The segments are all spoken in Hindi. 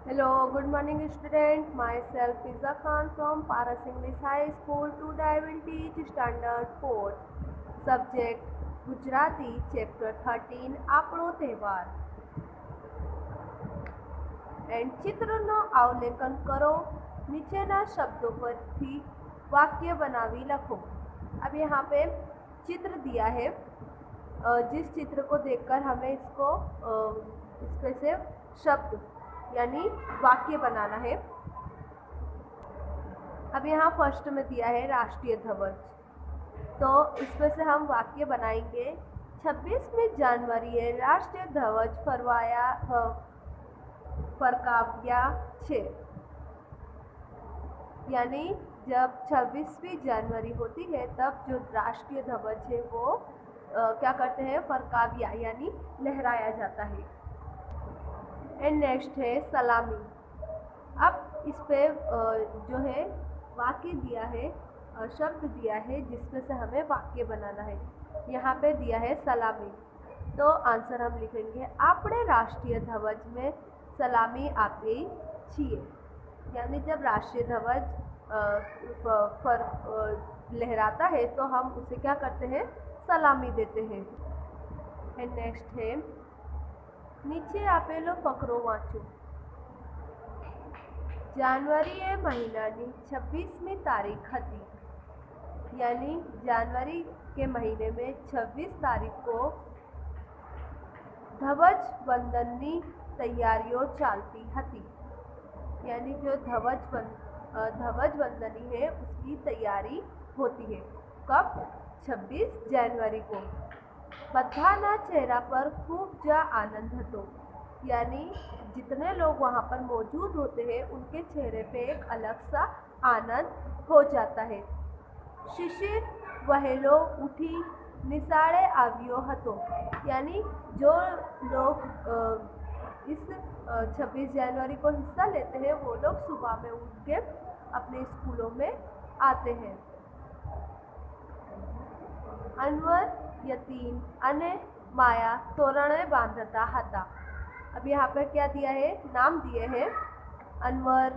Hello, good morning student. Myself Fiza Khan from Paras English High School. Today I will teach standard 4 subject Gujarati chapter 13 આપણો તહેવાર एंड ચિત્રનો અવલોકન કરો નીચેના શબ્દો પરથી वाक्य बनावी लखो। अब यहाँ पे चित्र दिया है, जिस चित्र को देखकर हमें इसमें से शब्द यानी वाक्य बनाना है। अब यहाँ फर्स्ट में दिया है राष्ट्रीय ध्वज, तो इसमें से हम वाक्य बनाएंगे। 26મી જાન્યુઆરીએ રાષ્ટ્રીય ધ્વજ फरकाव्या छे, यानी जब 26वीं जनवरी होती है तब जो राष्ट्रीय ध्वज है वो क्या करते हैं, फरकाव्या यानी लहराया जाता है। एंड नेक्स्ट है सलामी। अब इस पे जो है वाक्य दिया है, शब्द दिया है जिसमें से हमें वाक्य बनाना है। यहाँ पे दिया है सलामी, तो आंसर हम लिखेंगे आपणे राष्ट्रीय ध्वज में सलामी आपे छीए, यानी जब राष्ट्रीय ध्वज पर लहराता है तो हम उसे क्या करते हैं, सलामी देते हैं। एंड नेक्स्ट है नीचे आपेलो फकरो वाँचो। जानुआरी ए महीनानी 26મી तारीख हती, यानी जनवरी के महीने में 26 तारीख को ध्वज वंदननी तैयारियों चालती हती, यानी जो ध्वज वंदनी है उसकी तैयारी होती है। कब? 26 जनवरी को। बधाना चेहरा पर खूब जा आनंद हतो, यानी जितने लोग वहाँ पर मौजूद होते हैं उनके चेहरे पे एक अलग सा आनंद हो जाता है। शिशिर वहेलो उठी निशाळे आव्यो हतो, यानी जो लोग इस 26 जनवरी को हिस्सा लेते हैं वो लोग सुबह में उठ के अपने स्कूलों में आते हैं। अनवर यतीन अने माया तोरणे बांधता हता। अब यहाँ पर क्या दिया है, नाम दिए हैं अनवर,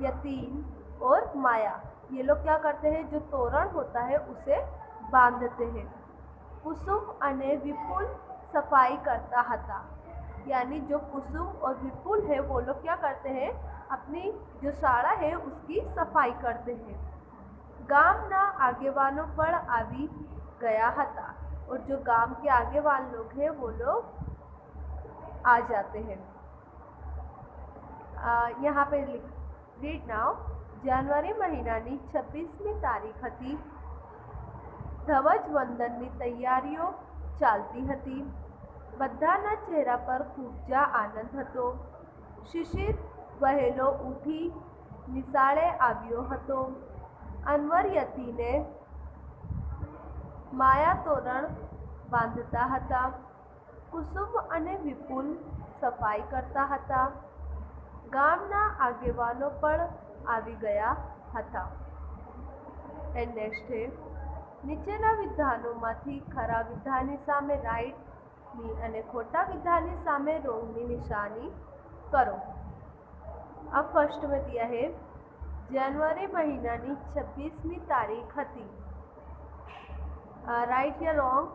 यतीन और माया। ये लोग क्या करते हैं, जो तोरण होता है उसे बांधते हैं। कुसुम अने विपुल सफाई करता हता, यानी जो कुसुम और विपुल है वो लोग क्या करते हैं, अपनी जो शाला है उसकी सफाई करते हैं। गामना आगेवानों पर आवी गया हता, और जो गांव के आगेवान लोग हैं वो लोग आ जाते हैं। यहाँ पे रीड नाउ। जानुआरी महीनानी 26મી तारीख हती, ध्वज वंदननी तैयारीओ चालती हती। बधाना चेहरा पर खूब जा आनंद हतो। शिशिर वहेलो उठी निशाळे आव्यो हतो। अनवर यतीने माया तोरण बांधता हता। कुसुम अने विपुल सफाई करता हता। गामना आगेवानो पण आवी गया हता। एंड नेक्स्ट है નીચેના વિધાનોમાંથી ખરા વિધાનની સામે રાઈટની અને ખોટા વિધાનની સામે રોંગની નિશાની કરો। अब फर्स्ट में दिया है जनवरी महीनानी 26મી तारीख हती, राइट या रॉन्ग?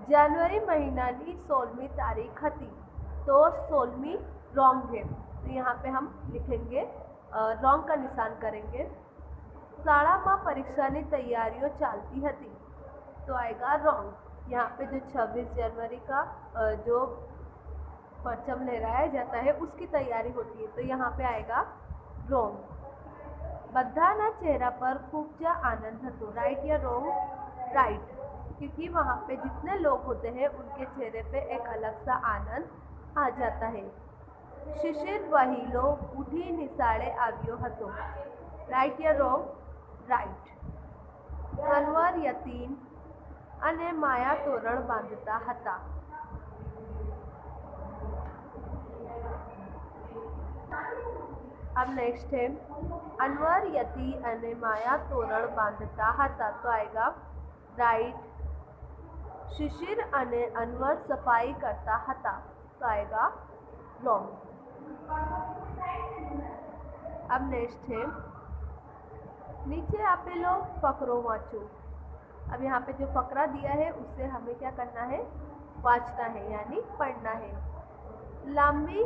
जनवरी महीनानी 16મી तारीख हती, तो 16મી रॉन्ग है, तो यहाँ पे हम लिखेंगे रॉन्ग का निशान करेंगे। शाला में परीक्षा की तैयारियों चालती हती, तो आएगा रॉन्ग। यहाँ पे जो 26 जनवरी का जो परचम लहराया जाता है उसकी तैयारी होती है, तो यहाँ पे आएगा रॉन्ग। बधाना चेहरा पर खूब जा आनंद हतो, राइट या रॉन्ग? राइट, क्योंकि वहाँ पे जितने लोग होते हैं उनके चेहरे पे एक अलग सा आनंद आ जाता है। शिशिर वहीलो उठी निशाळे आव्यो हतो, राइट या रॉन्ग? राइट। अनवर यतीन अने माया तोरण बांधता हता। अब नेक्स्ट है अनवर यती अने माया तोरण बांधता हता, तो आएगा राइट। શિશિર અને અનવર સફાઈ કરતા હતા તો આएगा रॉन्ग। अब नेक्स्ट है नीचे આપેલો ફકરો વાંચો। अब यहाँ पे जो फकरा दिया है उससे हमें क्या करना है, वांचना है यानी पढ़ना है। लांबी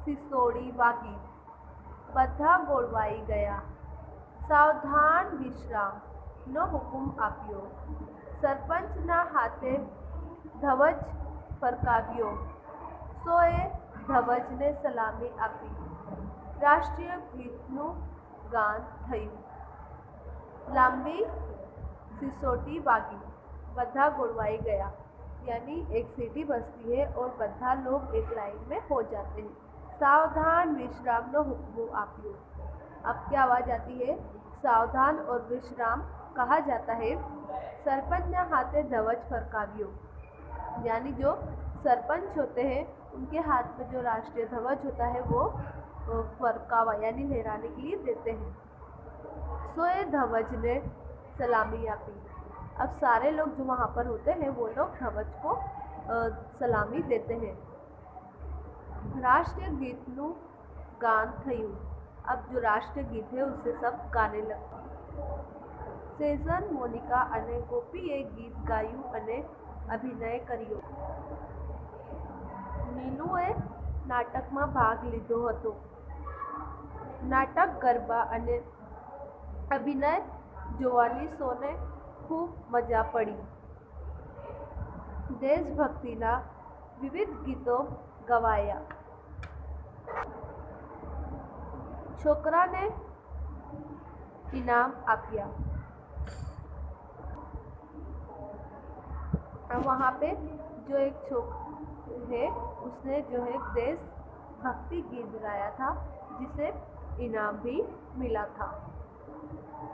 सिसोड़ी वागी બધા ગોળવાઈ ગયા, સાવધાન વિશ્રામ નો હુકમ આપ્યો, સરપંચના હાથે ધ્વજ ફરકાવ્યો, સોએ ધ્વજને સલામી આપી, રાષ્ટ્રીય ગીતનું ગાન થયું। લાંબી सिसोटी वागी बद्धा गोड़वाई गया यानी एक सीटी बजती है और बद्धा लोग एक लाइन में हो जाते हैं। सावधान विश्राम नो हुक्म आप्यो, अब क्या आवाज आती है, सावधान और विश्राम कहा जाता है। सरपंच ने हाथे ध्वज फरकाव्यो यानी जो सरपंच होते हैं उनके हाथ में जो राष्ट्रीय ध्वज होता है वो फरकावा यानी लहराने के लिए देते हैं। सोए ध्वज ने सलामी आपी, अब सारे लोग जो वहाँ पर होते हैं वो लोग ध्वज को सलामी देते हैं। राष्ट्रीय गीतનું ગાન થયું, अब जो राष्ट्रीय गीत है उससे सब गाने लगते। સેઝન મોનિકા અને ગોપીએ ગીત ગાયું અને અભિનય કર્યો। નીલુએ નાટકમાં ભાગ લીધો હતો। નાટક ગરબા અને અભિનય જોવાની સૌને ખૂબ મજા પડી। દેશભક્તિના વિવિધ ગીતો ગવાયા। છોકરાને इनाम आप्या। अब वहाँ पे जो एक है उसने जो है देश भक्ति गीत गाया था जिसे इनाम भी मिला था।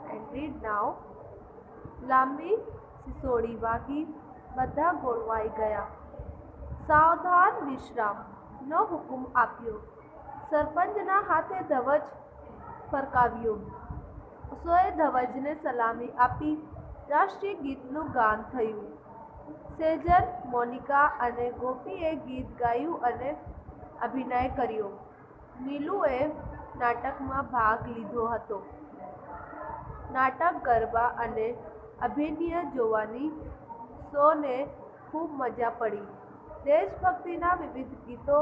And read now. लांबी सिसोड़ी वागी बधा गोड़वाई गया, सावधान विश्राम नो हुकुम आप्यो, सरपंचना हाथे ध्वज फरकाव्यो, સોએ ધ્વજને સલામી આપી, રાષ્ટ્રીય ગીતનું ગાન થયું। સેજલ મોનિકા અને ગોપીએ ગીત ગાયું અને અભિનય કર્યો। નીલુએ નાટકમાં ભાગ લીધો હતો। નાટક ગરબા અને અભિનય જોવાની સૌને ખૂબ મજા પડી। દેશભક્તિના વિવિધ ગીતો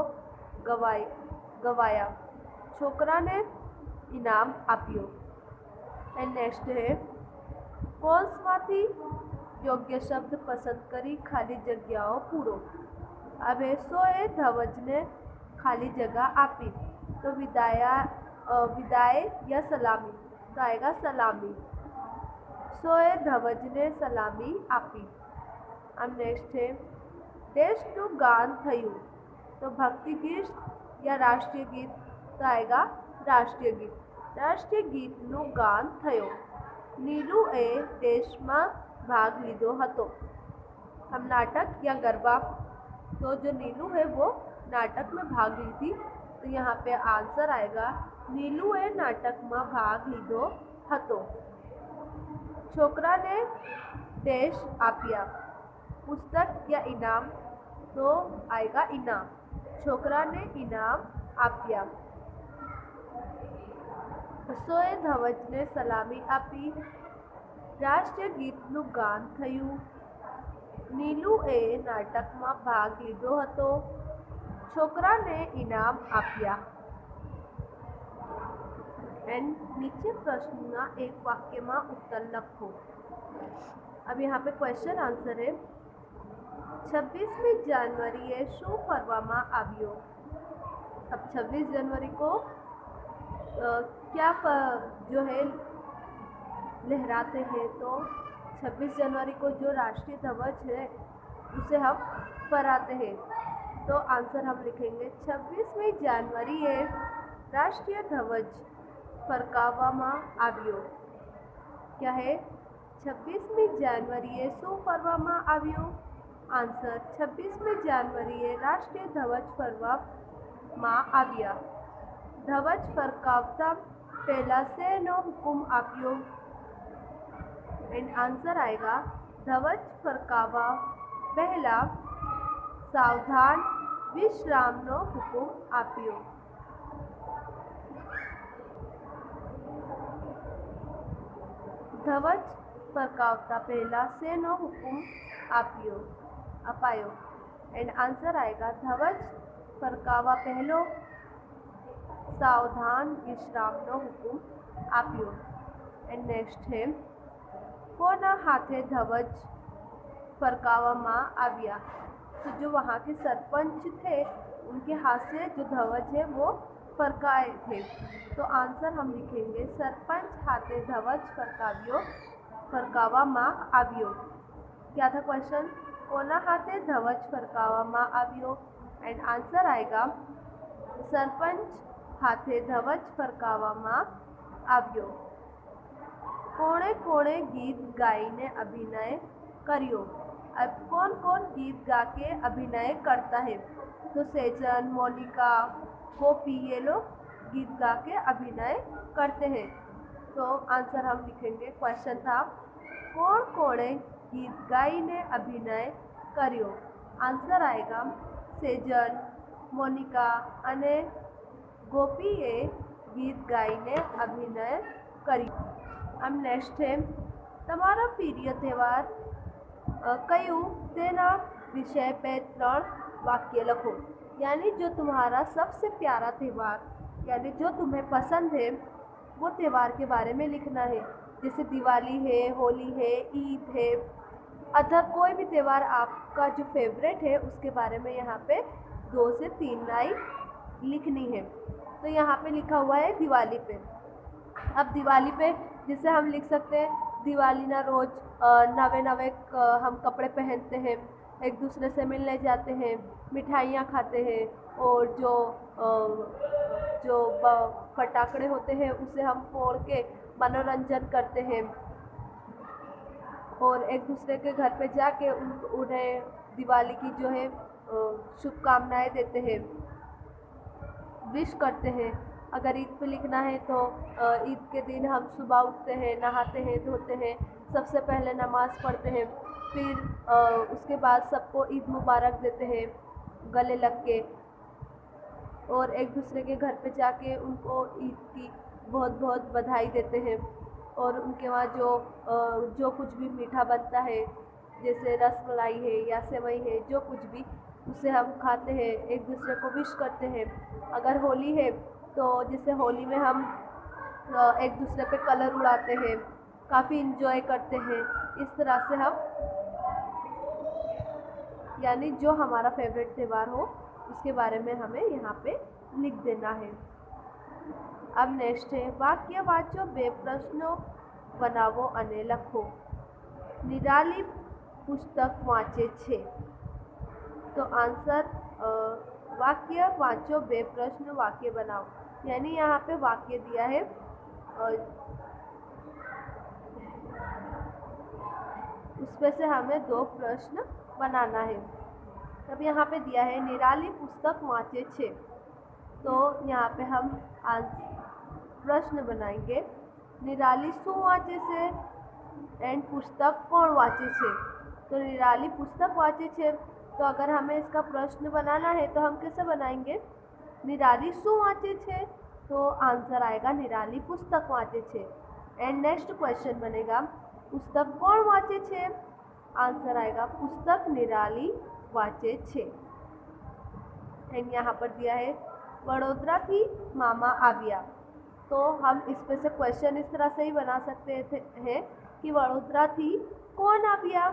ગવાયા। છોકરાને ઇનામ આપ્યો। एंड नेक्स्ट है कोंसमाथी योग्य शब्द पसंद करी खाली जगह पूरो। अब है सोए ध्वज ने खाली जगह आपी तो विदाय या सलामी तो आएगा सलामी। सोए ध्वज ने सलामी आपी। अब नेक्स्ट है देशनु गान थयु तो भक्ति गीत या राष्ट्रीय गीत तो आएगा राष्ट्रीय गीत। राष्ट्रीय गीतનું ગાન થયો। નીલુએ દેશમાં ભાગ લીધો હતો। हम नाटक या गरबा तो जो नीलू है वो नाटक में भाग ली थी तो यहाँ पे आंसर आएगा नीलुए नाटक में भाग लीधो हतो। छोकरा ने देश आप्या पुस्तक या इनाम तो आएगा इनाम। छोकरा ने इनाम आप्या। સોએ ધ્વજને સલામી આપી, રાષ્ટ્રીય ગીતનું ગાન થયું। નીલુએ નાટકમાં ભાગ લીધો હતો। છોકરાને ઇનામ આપ્યા। एंड नीचे प्रश्नना एक वाक्य में उत्तर लखो। अब यहाँ पे क्वेश्चन आंसर है 26મી જાન્યુઆરીએ શું કરવામાં આવ્યો। अब 26 जनवरी को क्या जो है लहराते हैं तो 26 जनवरी को जो राष्ट्रीय ध्वज है उसे हम फहराते हैं। तो आंसर हम लिखेंगे 26મી જાન્યુઆરીએ राष्ट्रीय ध्वज फरकाववामां આવ્યો। क्या है 26મી જાન્યુઆરીએ શું ફરવામાં આવ્યું? आंसर 26મી જાન્યુઆરીએ राष्ट्रीय ध्वज फरवामां આવ્યા। ध्वज फरकावता पहला सेनो हुकुम आप्यो। एंड आंसर आएगा ध्वज फरकावा પહેલા સાવધાન વિશ્રામનો હુકમ આપ્યો. ધ્વજ ફરકાવતા પહેલા શેનો હુકમ અપાયો? एंड आंसर आएगा ધ્વજ ફરકાવવા પહેલો સાવધાન વિશ્રામનો હુકમ આપ્યો. एंड नेक्स्ट है કોના હાથે ધ્વજ फरकावવામાં આવ્યા? तो जो वहाँ के सरपंच थे उनके हाथ से जो ध्वज है वो फरकाए थे. तो आंसर हम लिखेंगे सरपंच हाथे ध्वज फरकावવામાં આવ્યો. क्या था क्वेश्चन? कोना हाथे ध्वज फरकावવામાં આવ્યો? एंड आंसर आएगा सरपंच हाथे ध्वज फरकावવામાં આવ્યો. कोणे कोणे गीत गाईने अभिनय કર્યો? अब कौन कौन गीत गा के अभिनय करता है? तो सेजन, मोनिका, गोपी ये लोग गीत गा के अभिनय करते हैं. तो आंसर हम लिखेंगे. क्वेश्चन था कौन कोणे गीत गाईने अभिनय કર્યો? आंसर आएगा सेजन, मोनिका અને ગોપીએ ગીત ગાઈને અભિનય કર્યો. अब नेक्स्ट है તમારો પ્રિય તહેવાર કયું? તેના विषय पे 3 वाक्य लिखो. यानी जो तुम्हारा सबसे प्यारा त्यौहार यानी जो तुम्हें पसंद है वो त्यौहार के बारे में लिखना है. जैसे दिवाली है, होली है, ईद है, अदर कोई भी त्यौहार आपका जो फेवरेट है उसके बारे में यहाँ पे 2 से 3 लाइन लिखनी है. तो यहाँ पे लिखा हुआ है दिवाली पे. अब दिवाली पे जिसे हम लिख सकते हैं दिवाली ना रोज नवे नवे हम कपड़े पहनते हैं, एक दूसरे से मिलने जाते हैं, मिठाइयाँ खाते हैं और जो फटाकड़े होते हैं उसे हम फोड़ के मनोरंजन करते हैं और एक दूसरे के घर पे जाके उन्हें दिवाली की जो है शुभकामनाएं देते हैं, विश करते हैं. अगर ईद पे लिखना है तो ईद के दिन हम सुबह उठते हैं, नहाते हैं, धोते हैं, सबसे पहले नमाज़ पढ़ते हैं, फिर उसके बाद सबको ईद मुबारक देते हैं गले लग के और एक दूसरे के घर पे जाके उनको ईद की बहुत बहुत बधाई देते हैं और उनके वहाँ जो कुछ भी मीठा बनता है जैसे रसमलाई है या सेवई है, जो कुछ भी उसे हम खाते हैं, एक दूसरे को विश करते हैं. अगर होली है तो जैसे होली में हम एक दूसरे पे कलर उड़ाते हैं, काफ़ी इंजॉय करते हैं. इस तरह से हम यानी जो हमारा फेवरेट त्यौहार हो उसके बारे में हमें यहाँ पे लिख देना है. अब नेक्स्ट है वाक्य वाँचो, बे प्रश्नों बनावो અને લખો. નિરાલી પુસ્તક વાંચે છે. तो आंसर वाक्य वाँचो, बे प्रश्न वाक्य बनाओ. यानी यहाँ पे वाक्य दिया है उसमें से हमें 2 प्रश्न बनाना है. तब यहाँ पे दिया है निराली पुस्तक वाँचे छे. तो यहाँ पे हम प्रश्न बनाएंगे निराली शू वाँचे छे एंड पुस्तक कौन वाँचे छे. तो निराली पुस्तक वाँचे छे. तो अगर हमें इसका प्रश्न बनाना है तो हम कैसे बनाएंगे? निराली शू वाँचे छे. तो आंसर आएगा निराली पुस्तक वाँचे छे. एंड नेक्स्ट क्वेश्चन बनेगा पुस्तक कौन वाँचे छे. आंसर आएगा पुस्तक निराली वाँचे छे. एंड यहाँ पर दिया है वडोदरा थी मामा आव्या. तो हम इस पे से क्वेश्चन इस तरह से ही बना सकते हैं कि वडोदरा थी कौन आव्या.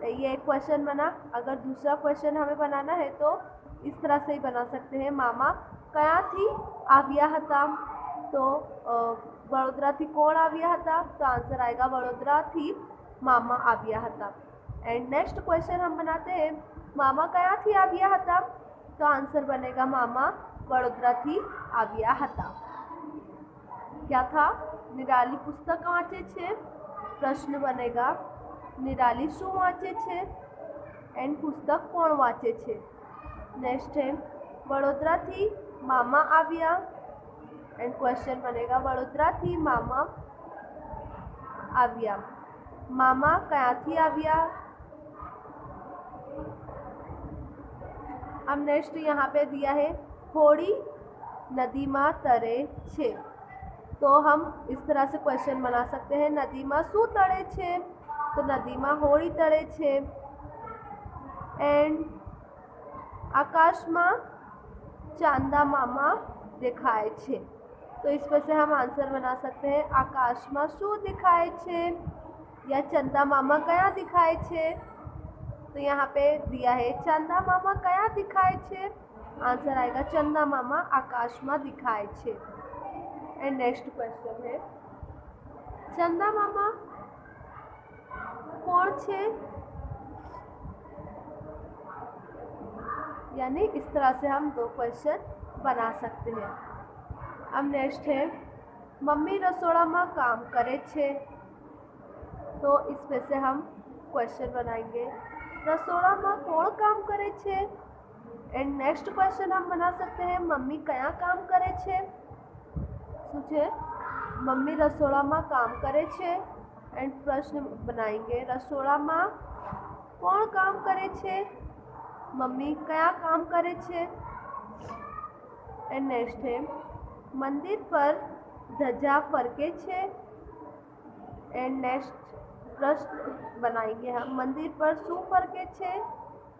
ये एक क्वेश्चन बना. अगर दूसरा क्वेश्चन हमें बनाना है तो इस तरह से ही बना सकते हैं मामा कया थी आव्या हता. तो वडोदरा थी कौन आव्या हता. तो आंसर आएगा वडोदरा थी मामा आव्या हता. एंड नेक्स्ट क्वेश्चन हम बनाते हैं मामा कया थी आव्या हता. तो आंसर बनेगा मामा वडोदरा थी आव्या हता. क्या था? निराली पुस्तक वाँचे छे. प्रश्न बनेगा निराली शू वाँचे छे एंड पुस्तक कोण वाँचे छे. नेक्स्ट है वडोदरा थी मामा आव्या एंड क्वेश्चन बनेगा वडोदरा थी मामा आव्या. मामा कयाथी आव्या। अब नेक्स्ट यहाँ पे दिया है होड़ी नदी में तरे छे। तो हम इस तरह से क्वेश्चन बना सकते हैं, नदी में शू तड़े छे, तो नदी में होड़ी तड़े छे। एंड आकाश में चांदा मामा देखाय छे, तो इस पर से हम आंसर बना सकते हैं, आकाश में शू दिखाय छे या चंदा मामा कया दिखाय छे। तो यहाँ पे दिया है चंदा मामा कया दिखाय छे, आंसर आएगा चंदा मामा आकाश में दिखाय छे। एंड नेक्स्ट क्वेश्चन है चंदा मामा कौन छे, यानी इस तरह से हम दो क्वेश्चन बना सकते हैं। अब नेक्स्ट है मम्मी रसोड़ा में काम करे छे, तो इस पे से हम क्वेश्चन बनाएंगे, रसोड़ा में कौन काम करे छे। एंड नेक्स्ट क्वेश्चन हम बना सकते हैं मम्मी कया काम करे छे, सोचे मम्मी रसोड़ा में काम करे छे। एंड प्रश्न बनाएंगे रसोड़ा में कौन काम करे छे, मम्मी कया काम करे छे। एंड नेक्स्ट है मंदिर पर ध्वजा फरके छे। एंड नेक्स्ट प्रश्न बनाएंगे हम मंदिर पर शू फरके छे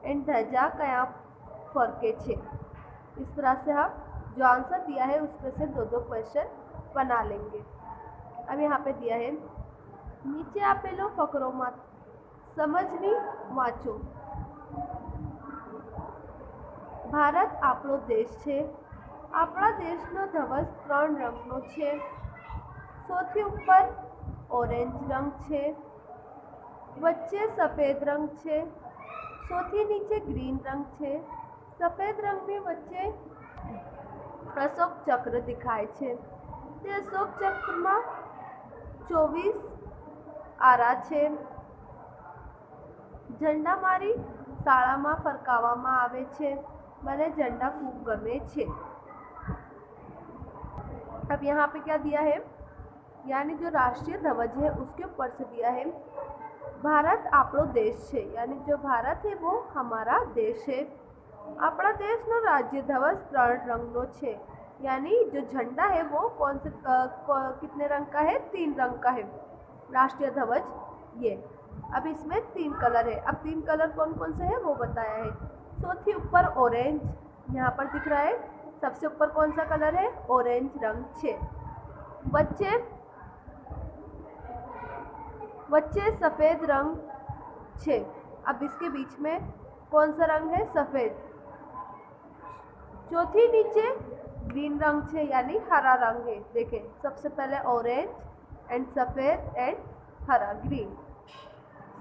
एंड ध्वजा कया फरके छे। इस तरह से हम जो आंसर दिया है उसमें से दो दो क्वेश्चन बना लेंगे। अब यहाँ पे दिया है नीचे आपेलो फकरो मत समझनी वाँचो। भारत आपणो देश छे, आपणा देशनो ध्वज 3 रंगनो छे। सौथी ऊपर ऑरेंज रंग छे, वच्चे सफेद रंग छे, सौथी नीचे ग्रीन रंग छे। सफेद रंग में वच्चे अशोक चक्र दिखाय छे, ते अशोक चक्र में 24 आरा छे। झंडा मारी शाळा में फरकावामां आवे छे, मने झंडा खूब गमे छे। अब यहाँ पे क्या दिया है, यानी जो राष्ट्रीय ध्वज है उसके ऊपर से दिया है भारत आपणो देश है, यानी जो भारत है वो हमारा देश है। अपना देश नो राज्य ध्वज 3 रंगनो छे, यानी जो झंडा है वो कौन से कितने रंग का है, 3 रंग का है राष्ट्रीय ध्वज ये। अब इसमें 3 कलर है, अब 3 कलर कौन कौन से है वो बताया है। चौथी ऊपर ऑरेंज यहाँ पर दिख रहा है, सबसे ऊपर कौन सा कलर है, ऑरेंज रंग छे। वच्चे सफेद रंग छे, अब इसके बीच में कौन सा रंग है, सफेद। चौथी नीचे ग्रीन रंग छे, यानी हरा रंग है। देखें सबसे पहले ऑरेंज एंड सफेद एंड हरा ग्रीन।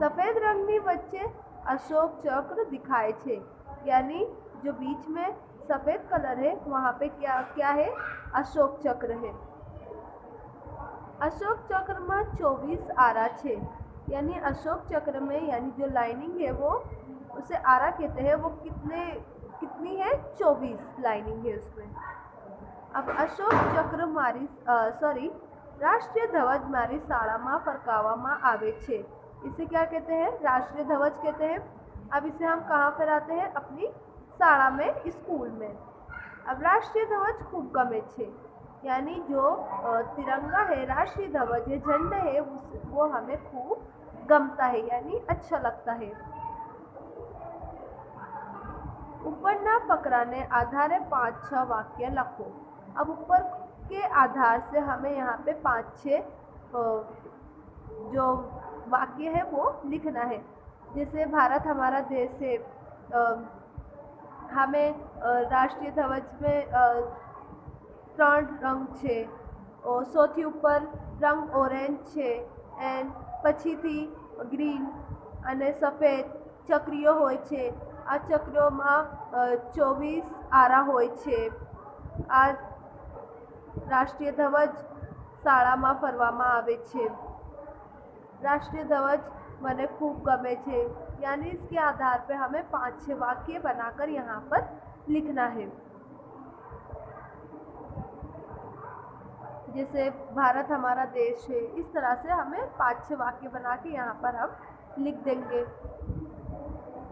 सफेद रंग में वच्चे अशोक चक्र दिखाए छे, यानी जो बीच में सफेद कलर है वहाँ पे क्या क्या है, अशोक चक्र है। अशोक चक्र में 24 आरा छे, यानी अशोक चक्र में यानी जो लाइनिंग है वो उसे आरा कहते हैं, वो कितनी है, 24 लाइनिंग है उसमें। अब अशोक चक्र मारी राष्ट्रीय ध्वज मारी शाळा में फरकावामां आवे छे, इसे क्या कहते हैं, राष्ट्रीय ध्वज कहते हैं। अब इसे हम कहाँ फहराते हैं, अपनी शाळा में, स्कूल में। अब राष्ट्रीय ध्वज खूब गमे छे, यानी जो तिरंगा है, राष्ट्रीय ध्वज है, झंडे है, वो हमें खूब गमता है, यानी अच्छा लगता है। ऊपरना फकरा ने आधारे 5-6 वाक्य लिखो। अब ऊपर के आधार से हमें यहाँ पे 5-6 जो वाक्य है वो लिखना है। जैसे भारत हमारा देश है, हमें राष्ट्रीय ध्वज में 3 रंग छे, और सौथी ऊपर रंग ऑरेंज छे, एंड पछीथी ग्रीन अने सफेद चक्रीओ होय छे। आ चक्रीओ में 24 आरा होय छे। आ राष्ट्रीय ध्वज शाळा में फरवामां आवे छे। राष्ट्रीय ध्वज मने खूब गमे छे, यानी इसके आधार पे हमें 5-6 वाक्य बनाकर यहाँ पर लिखना है। जैसे भारत हमारा देश है, इस तरह से हमें 5-6 वाक्य बना के यहाँ पर हम लिख देंगे।